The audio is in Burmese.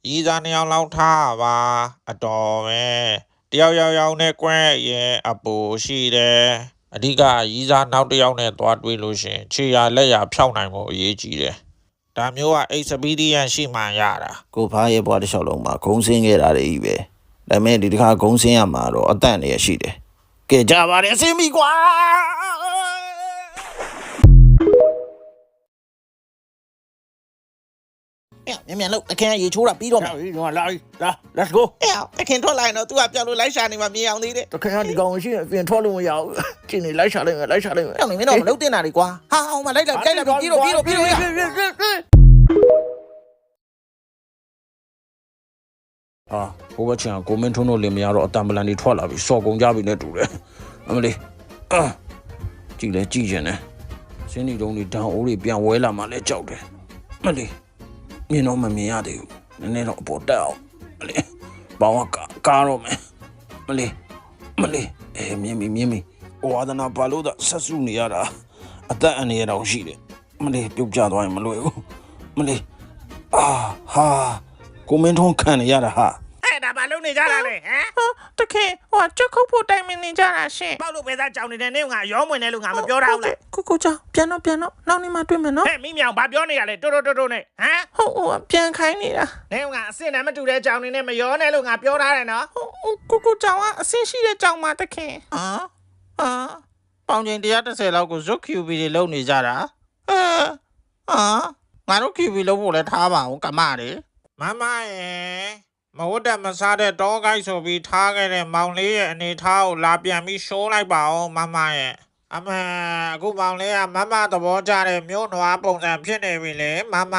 ရီးစားနှစ်ယောက်လောက်ထားပါအတော်ပဲတယောက်ယောက်နဲ့ကွဲရဲ့အပူရှိတယ်အဓိကရီးစားနောက်တစ်ယောက်နဲ့သွားတွေးလို့ရှင်ခြေရလက်ရဖြောက်နိုင်ဖို့အရေးကြီးတယ်ဒါမျိုးကexperience ရှိမှရတာကိုဖားရဲ့ဘွားတစ်လျှောက်လုံးမှာဂုံးစင်းခဲ့တာတွေကြီးပဲဒါပေမဲ့ဒီတစ်ခါဂုံးစင်းရမှာတော့အတန့်နေရရှိတယ်ကဲကြပါလေဆင်းပြီကွာမြန်လို့တခင်ရေချိုးတာပြီးတော့မယ်ဒီကလာ let's go တခင်ထွက်လာရင်တော့ तू ကပြောက်လို့လိုက်ရှာနေမှမြင်အောင်သေးတယ်တခင်ကဒီကောင်ရှိရင်ပြင်ထွက်လို့မရဘူးကျင်းနေလိုက်ရှာလိုက်မယ်အဲ့မင်းတော့မလုပ်တင်တာလေကွာဟာဟောင်းမလိုက်တော့ပြီးတော့ပြီးတော့ဟာဟိုဘချင်ကိုမင်းထုံးတို့လင်မရတော့အတံပလန်တွေထွက်လာပြီစော်ကုန်ကြပြီနဲ့တူတယ်အမလေးကြည့်လဲကြည့်ချင်တယ်စင်းဒီတုံးတွေဒဏ်အိုးတွေပြန်ဝဲလာမှလဲကြောက်တယ်အမလေးမြင်တော့မမြင်ရသေးဘူးနည်းနည်းတော့အပေါ်တက်အောင်မလေးဘောင်းကကားတော့မယ်မလေးမြင်ပြီဝါဒနာဘာလို့သာဆက်စုနေရတာအသက်အန္တရာယ်တော့ရှိတယ်မလေးပြုတ်ကျသွားရင်မလွယ်ဘူးမလေးဟာကိုမင်းထုံးခံနေရတာဟာဒါဘာလုပ်နေကြတာလဲဟမ်တခင်ဟိုကြက်ခုတ်ဖို့တိုင်မနေကြတာရှင်ပေါက်လို့ပဲသားကြောင်နေတဲ့နေကငါရောမွင်နေလို့ငါမပြောထားဘူးလားကိုကြောင်ပြန်တော့နောက်နေမှတွေ့မယ်နော်ဟဲ့မိမြောင်ဘာပြောနေရလဲတိုးနဲ့ဟမ်ဟိုပြန်ခိုင်းနေတာနေကအစ်စ်နဲ့မတူတဲ့ကြောင်နေနဲ့မရောနဲ့လို့ငါပြောထားတယ်နော်ကိုကြောင်ကအဆင်းရှိတဲ့ကြောင်မှာတခင်ပေါင်ချိန်130လောက်ကိုဇွတ် QB တွေလုံနေကြတာငါတို့ QB လုံဖို့လဲထားပါအောင်ကမတွေမမရဲ့မဝတ်တက်မစားတဲ့တောကိုက်ဆိုပြီးထားခဲ့တဲ့မောင်လေးရဲ့အနေထားကိုလာပြန်ပြီးရှိုးလိုက်ပါအောင်မမရဲ့အမေအခုမောင်လေးကမမသဘောကျတဲ့မျိုးနွားပုံစံဖြစ်နေပြီလေမမ